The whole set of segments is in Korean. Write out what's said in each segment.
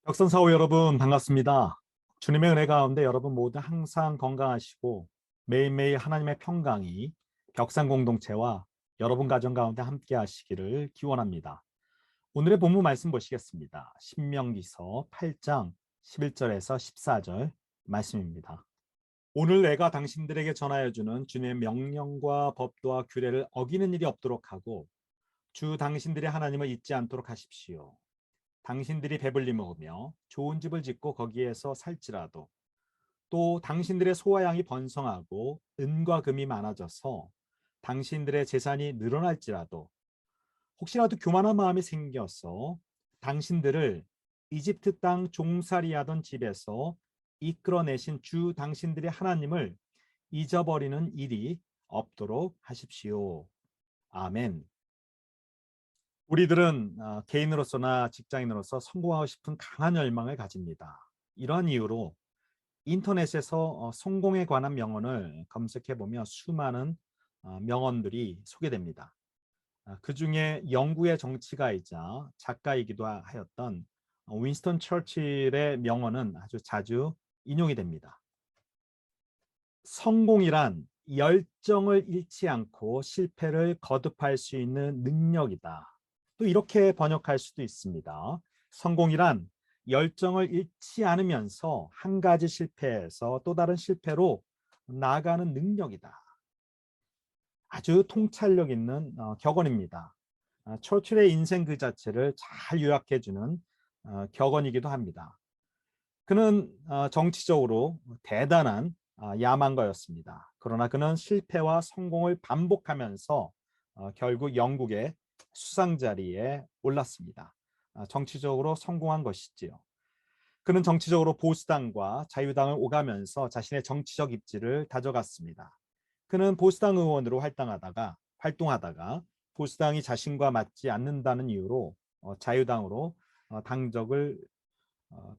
혁선사후 여러분 반갑습니다. 주님의 은혜 가운데 여러분 모두 항상 건강하시고 매일매일 하나님의 평강이 벽산 공동체와 여러분 가정 가운데 함께 하시기를 기원합니다. 오늘의 본문 말씀 보시겠습니다. 신명기서 8장 11절에서 14절 말씀입니다. 오늘 내가 당신들에게 전하여 주는 주님의 명령과 법도와 규례를 어기는 일이 없도록 하고 주 당신들의 하나님을 잊지 않도록 하십시오. 당신들이 배불리 먹으며 좋은 집을 짓고 거기에서 살지라도 또 당신들의 소와 양이 번성하고 은과 금이 많아져서 당신들의 재산이 늘어날지라도 혹시라도 교만한 마음이 생겨서 당신들을 이집트 땅 종살이하던 집에서 이끌어내신 주 당신들의 하나님을 잊어버리는 일이 없도록 하십시오. 아멘. 우리들은 개인으로서나 직장인으로서 성공하고 싶은 강한 열망을 가집니다. 이런 이유로 인터넷에서 성공에 관한 명언을 검색해보며 수많은 명언들이 소개됩니다. 그중에 영국의 정치가이자 작가이기도 하였던 윈스턴 처칠의 명언은 아주 자주 인용이 됩니다. 성공이란 열정을 잃지 않고 실패를 거듭할 수 있는 능력이다. 또 이렇게 번역할 수도 있습니다. 성공이란 열정을 잃지 않으면서 한 가지 실패에서 또 다른 실패로 나아가는 능력이다. 아주 통찰력 있는 격언입니다. 처칠의 인생 그 자체를 잘 요약해주는 격언이기도 합니다. 그는 정치적으로 대단한 야망가였습니다. 그러나 그는 실패와 성공을 반복하면서 결국 영국의 수상 자리에 올랐습니다. 정치적으로 성공한 것이지요. 그는 정치적으로 보수당과 자유당을 오가면서 자신의 정치적 입지를 다져갔습니다. 그는 보수당 의원으로 활동하다가 보수당이 자신과 맞지 않는다는 이유로 자유당으로 당적을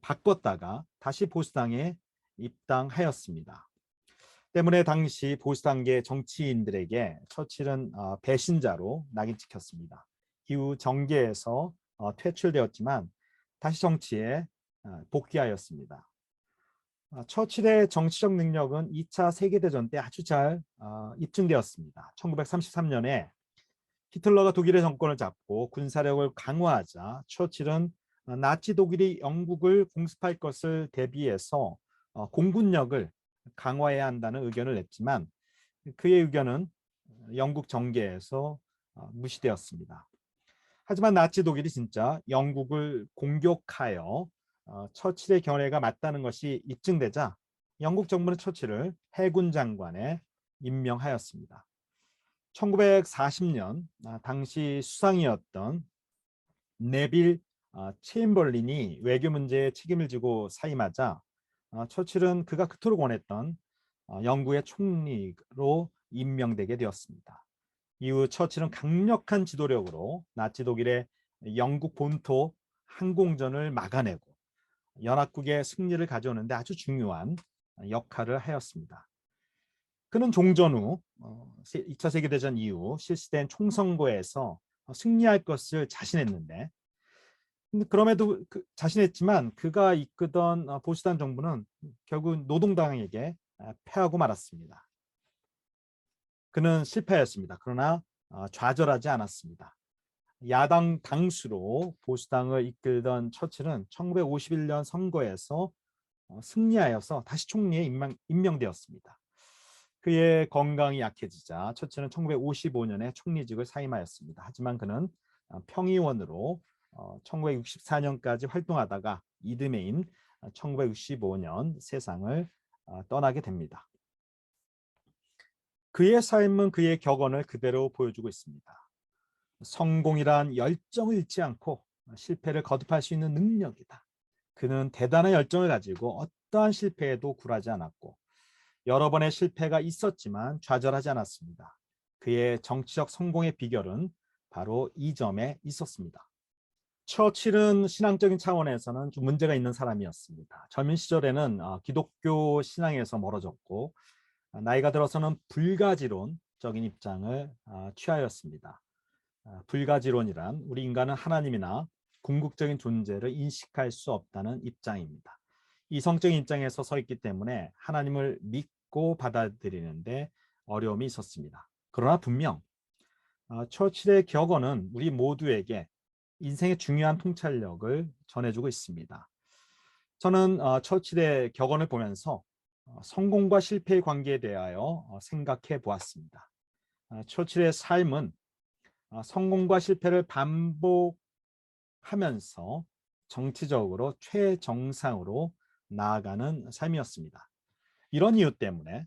바꿨다가 다시 보수당에 입당하였습니다. 때문에 당시 보수당계 정치인들에게 처칠은 배신자로 낙인 찍혔습니다. 이후 정계에서 퇴출되었지만 다시 정치에 복귀하였습니다. 처칠의 정치적 능력은 2차 세계대전 때 아주 잘 입증되었습니다. 1933년에 히틀러가 독일의 정권을 잡고 군사력을 강화하자 처칠은 나치 독일이 영국을 공습할 것을 대비해서 공군력을 강화해야 한다는 의견을 냈지만 그의 의견은 영국 정계에서 무시되었습니다. 하지만 나치 독일이 진짜 영국을 공격하여 처칠의 견해가 맞다는 것이 입증되자 영국 정부는 처칠을 해군 장관에 임명하였습니다. 1940년 당시 수상이었던 네빌 체인벌린이 외교 문제에 책임을 지고 사임하자 처칠은 그가 그토록 원했던 영국의 총리로 임명되게 되었습니다. 이후 처칠은 강력한 지도력으로 나치 독일의 영국 본토 항공전을 막아내고 연합국의 승리를 가져오는데 아주 중요한 역할을 하였습니다. 그는 종전 후 2차 세계대전 이후 실시된 총선거에서 승리할 것을 자신했는데 그럼에도 자신했지만 그가 이끄던 보수당 정부는 결국 노동당에게 패하고 말았습니다. 그는 실패했습니다. 그러나 좌절하지 않았습니다. 야당 당수로 보수당을 이끌던 처칠은 1951년 선거에서 승리하여서 다시 총리에 임명되었습니다. 그의 건강이 약해지자 처칠은 1955년에 총리직을 사임하였습니다. 하지만 그는 평의원으로 1964년까지 활동하다가 이듬해인 1965년 세상을 떠나게 됩니다. 그의 삶은 그의 격언을 그대로 보여주고 있습니다. 성공이란 열정을 잃지 않고 실패를 거듭할 수 있는 능력이다. 그는 대단한 열정을 가지고 어떠한 실패에도 굴하지 않았고 여러 번의 실패가 있었지만 좌절하지 않았습니다. 그의 정치적 성공의 비결은 바로 이 점에 있었습니다. 처칠은 신앙적인 차원에서는 좀 문제가 있는 사람이었습니다. 젊은 시절에는 기독교 신앙에서 멀어졌고 나이가 들어서는 불가지론적인 입장을 취하였습니다. 불가지론이란 우리 인간은 하나님이나 궁극적인 존재를 인식할 수 없다는 입장입니다. 이성적인 입장에서 서 있기 때문에 하나님을 믿고 받아들이는데 어려움이 있었습니다. 그러나 분명 처칠의 격언은 우리 모두에게 인생의 중요한 통찰력을 전해주고 있습니다. 저는 처칠의 격언을 보면서 성공과 실패의 관계에 대하여 생각해 보았습니다. 처칠의 삶은 성공과 실패를 반복하면서 정치적으로 최정상으로 나아가는 삶이었습니다. 이런 이유 때문에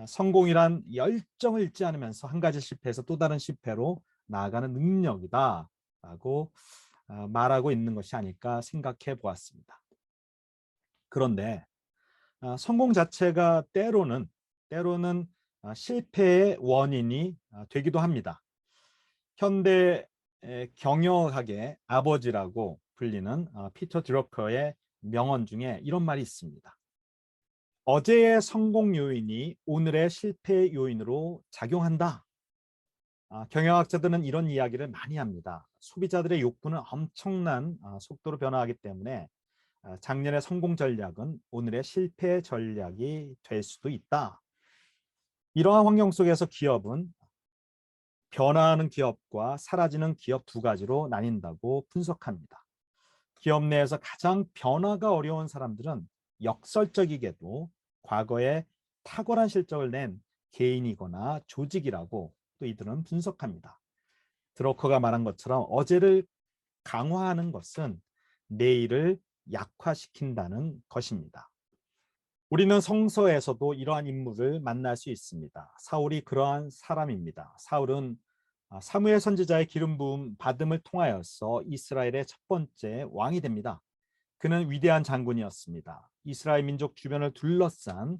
성공이란 열정을 잃지 않으면서 한 가지 실패에서 또 다른 실패로 나아가는 능력이다 라고 말하고 있는 것이 아닐까 생각해 보았습니다. 그런데 성공 자체가 때로는 실패의 원인이 되기도 합니다. 현대 경영학의 아버지라고 불리는 피터 드러커의 명언 중에 이런 말이 있습니다. 어제의 성공 요인이 오늘의 실패 요인으로 작용한다. 경영학자들은 이런 이야기를 많이 합니다. 소비자들의 욕구는 엄청난 속도로 변화하기 때문에 작년의 성공 전략은 오늘의 실패 전략이 될 수도 있다. 이러한 환경 속에서 기업은 변화하는 기업과 사라지는 기업 두 가지로 나뉜다고 분석합니다. 기업 내에서 가장 변화가 어려운 사람들은 역설적이게도 과거에 탁월한 실적을 낸 개인이거나 조직이라고 또 이들은 분석합니다. 드러커가 말한 것처럼 어제를 강화하는 것은 내일을 약화시킨다는 것입니다. 우리는 성서에서도 이러한 인물을 만날 수 있습니다. 사울이 그러한 사람입니다. 사울은 사무엘 선지자의 기름 부음 받음을 통하여서 이스라엘의 첫 번째 왕이 됩니다. 그는 위대한 장군이었습니다. 이스라엘 민족 주변을 둘러싼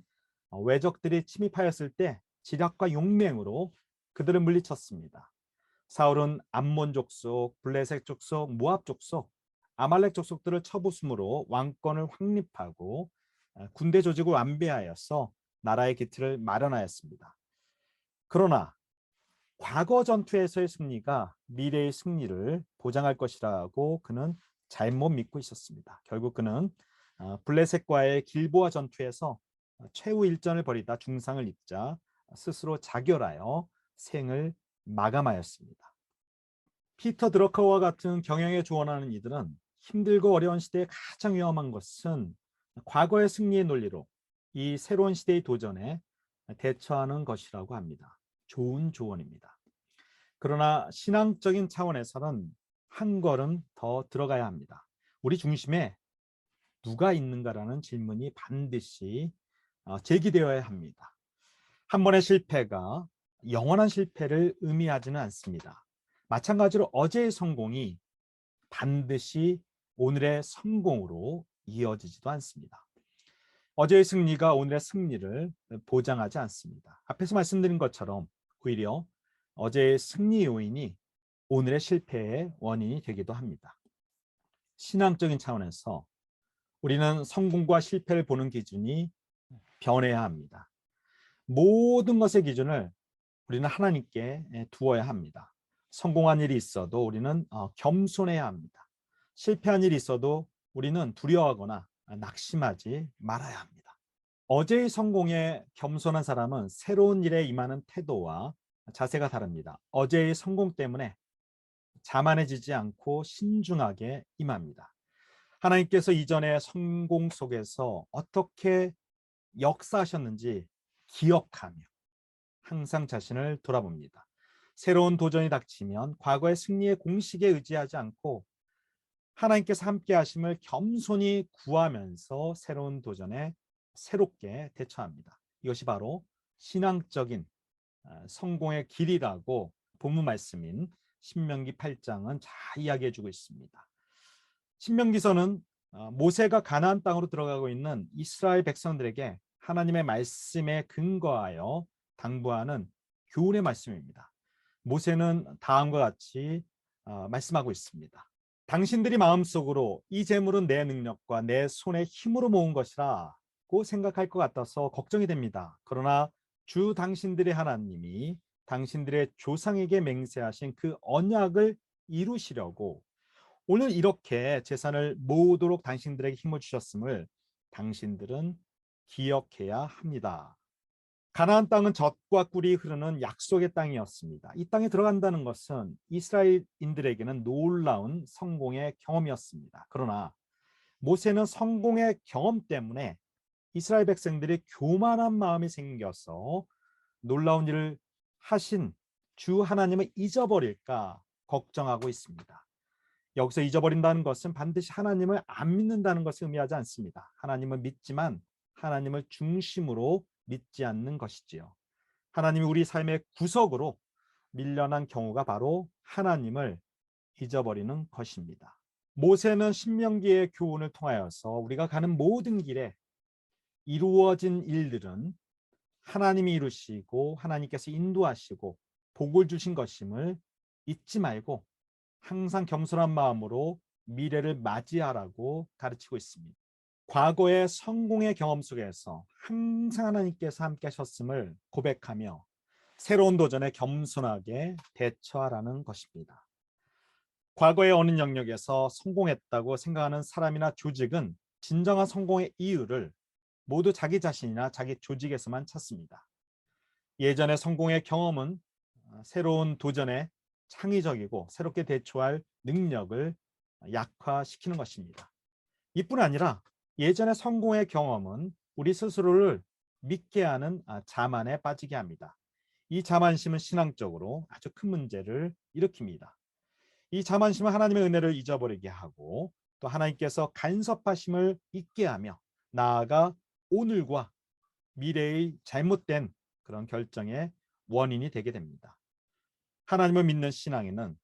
외적들이 침입하였을 때 지략과 용맹으로 그들을 물리쳤습니다. 사울은 암몬 족속, 블레셋 족속, 모압 족속, 아말렉 족속들을 쳐부숨으로 왕권을 확립하고 군대 조직을 완비하여서 나라의 기틀을 마련하였습니다. 그러나 과거 전투에서의 승리가 미래의 승리를 보장할 것이라고 그는 잘못 믿고 있었습니다. 결국 그는 블레셋과의 길보아 전투에서 최후 일전을 벌이다 중상을 입자 스스로 자결하여 생을 마감하였습니다. 피터 드러커와 같은 경영에 조언하는 이들은 힘들고 어려운 시대에 가장 위험한 것은 과거의 승리의 논리로 이 새로운 시대의 도전에 대처하는 것이라고 합니다. 좋은 조언입니다. 그러나 신앙적인 차원에서는 한 걸음 더 들어가야 합니다. 우리 중심에 누가 있는가라는 질문이 반드시 제기되어야 합니다. 한 번의 실패가 영원한 실패를 의미하지는 않습니다. 마찬가지로 어제의 성공이 반드시 오늘의 성공으로 이어지지도 않습니다. 어제의 승리가 오늘의 승리를 보장하지 않습니다. 앞에서 말씀드린 것처럼 오히려 어제의 승리 요인이 오늘의 실패의 원인이 되기도 합니다. 신앙적인 차원에서 우리는 성공과 실패를 보는 기준이 변해야 합니다. 모든 것의 기준을 우리는 하나님께 두어야 합니다. 성공한 일이 있어도 우리는 겸손해야 합니다. 실패한 일이 있어도 우리는 두려워하거나 낙심하지 말아야 합니다. 어제의 성공에 겸손한 사람은 새로운 일에 임하는 태도와 자세가 다릅니다. 어제의 성공 때문에 자만해지지 않고 신중하게 임합니다. 하나님께서 이전의 성공 속에서 어떻게 역사하셨는지 기억하며 항상 자신을 돌아봅니다. 새로운 도전이 닥치면 과거의 승리의 공식에 의지하지 않고 하나님께서 함께 하심을 겸손히 구하면서 새로운 도전에 새롭게 대처합니다. 이것이 바로 신앙적인 성공의 길이라고 본문 말씀인 신명기 8장은 잘 이야기해 주고 있습니다. 신명기서는 모세가 가나안 땅으로 들어가고 있는 이스라엘 백성들에게 하나님의 말씀에 근거하여 당부하는 교훈의 말씀입니다. 모세는 다음과 같이 말씀하고 있습니다. 당신들이 마음속으로 이 재물은 내 능력과 내 손의 힘으로 모은 것이라고 생각할 것 같아서 걱정이 됩니다. 그러나 주 당신들의 하나님이 당신들의 조상에게 맹세하신 그 언약을 이루시려고 오늘 이렇게 재산을 모으도록 당신들에게 힘을 주셨음을 당신들은 기억해야 합니다. 가나안 땅은 젖과 꿀이 흐르는 약속의 땅이었습니다. 이 땅에 들어간다는 것은 이스라엘인들에게는 놀라운 성공의 경험이었습니다. 그러나 모세는 성공의 경험 때문에 이스라엘 백성들이 교만한 마음이 생겨서 놀라운 일을 하신 주 하나님을 잊어버릴까 걱정하고 있습니다. 여기서 잊어버린다는 것은 반드시 하나님을 안 믿는다는 것을 의미하지 않습니다. 하나님을 믿지만 하나님을 중심으로 믿지 않는 것이지요. 하나님이 우리 삶의 구석으로 밀려난 경우가 바로 하나님을 잊어버리는 것입니다. 모세는 신명기의 교훈을 통하여서 우리가 가는 모든 길에 이루어진 일들은 하나님이 이루시고 하나님께서 인도하시고 복을 주신 것임을 잊지 말고 항상 겸손한 마음으로 미래를 맞이하라고 가르치고 있습니다. 과거의 성공의 경험 속에서 항상 하나님께서 함께 하셨음을 고백하며 새로운 도전에 겸손하게 대처하라는 것입니다. 과거의 어느 영역에서 성공했다고 생각하는 사람이나 조직은 진정한 성공의 이유를 모두 자기 자신이나 자기 조직에서만 찾습니다. 예전의 성공의 경험은 새로운 도전에 창의적이고 새롭게 대처할 능력을 약화시키는 것입니다. 이뿐 아니라 예전의 성공의 경험은 우리 스스로를 믿게 하는 자만에 빠지게 합니다. 이 자만심은 신앙적으로 아주 큰 문제를 일으킵니다. 이 자만심은 하나님의 은혜를 잊어버리게 하고 또 하나님께서 간섭하심을 잊게 하며 나아가 오늘과 미래의 잘못된 그런 결정의 원인이 되게 됩니다. 하나님을 믿는 신앙에는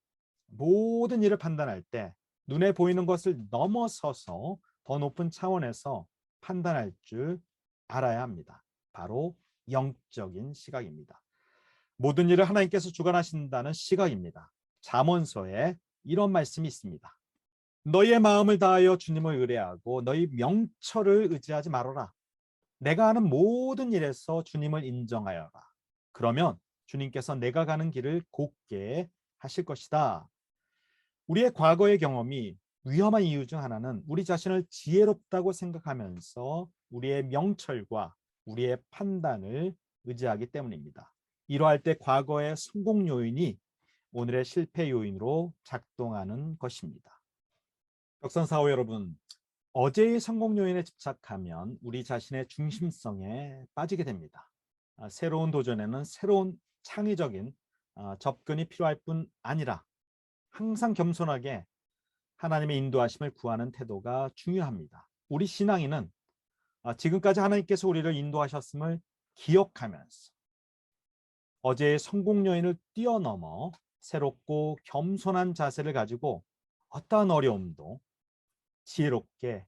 모든 일을 판단할 때 눈에 보이는 것을 넘어서서 더 높은 차원에서 판단할 줄 알아야 합니다. 바로 영적인 시각입니다. 모든 일을 하나님께서 주관하신다는 시각입니다. 잠언서에 이런 말씀이 있습니다. 너희의 마음을 다하여 주님을 의뢰하고 너희 명철을 의지하지 말아라. 내가 하는 모든 일에서 주님을 인정하여라. 그러면 주님께서 내가 가는 길을 곧게 하실 것이다. 우리의 과거의 경험이 위험한 이유 중 하나는 우리 자신을 지혜롭다고 생각하면서 우리의 명철과 우리의 판단을 의지하기 때문입니다. 이러할 때 과거의 성공 요인이 오늘의 실패 요인으로 작동하는 것입니다. 격선사호 여러분, 어제의 성공 요인에 집착하면 우리 자신의 중심성에 빠지게 됩니다. 새로운 도전에는 새로운 창의적인 접근이 필요할 뿐 아니라 항상 겸손하게 하나님의 인도하심을 구하는 태도가 중요합니다. 우리 신앙인은 지금까지 하나님께서 우리를 인도하셨음을 기억하면서 어제의 성공 요인을 뛰어넘어 새롭고 겸손한 자세를 가지고 어떠한 어려움도 지혜롭게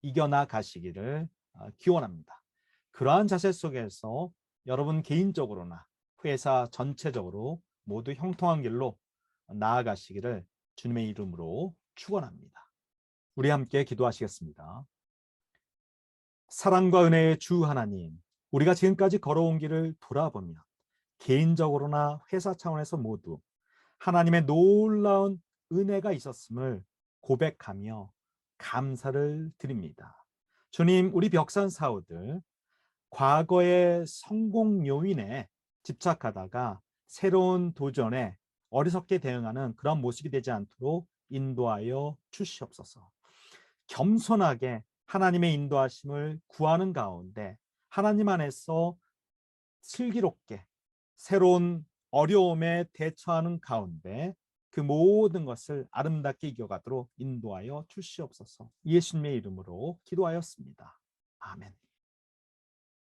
이겨나가시기를 기원합니다. 그러한 자세 속에서 여러분 개인적으로나 회사 전체적으로 모두 형통한 길로 나아가시기를 주님의 이름으로 축원합니다. 우리 함께 기도하시겠습니다. 사랑과 은혜의 주 하나님, 우리가 지금까지 걸어온 길을 돌아보며 개인적으로나 회사 차원에서 모두 하나님의 놀라운 은혜가 있었음을 고백하며 감사를 드립니다. 주님, 우리 벽산 사우들 과거의 성공 요인에 집착하다가 새로운 도전에 어리석게 대응하는 그런 모습이 되지 않도록 인도하여 주시옵소서. 겸손하게 하나님의 인도하심을 구하는 가운데 하나님 안에서 슬기롭게 새로운 어려움에 대처하는 가운데 그 모든 것을 아름답게 이겨가도록 인도하여 주시옵소서. 예수님의 이름으로 기도하였습니다. 아멘.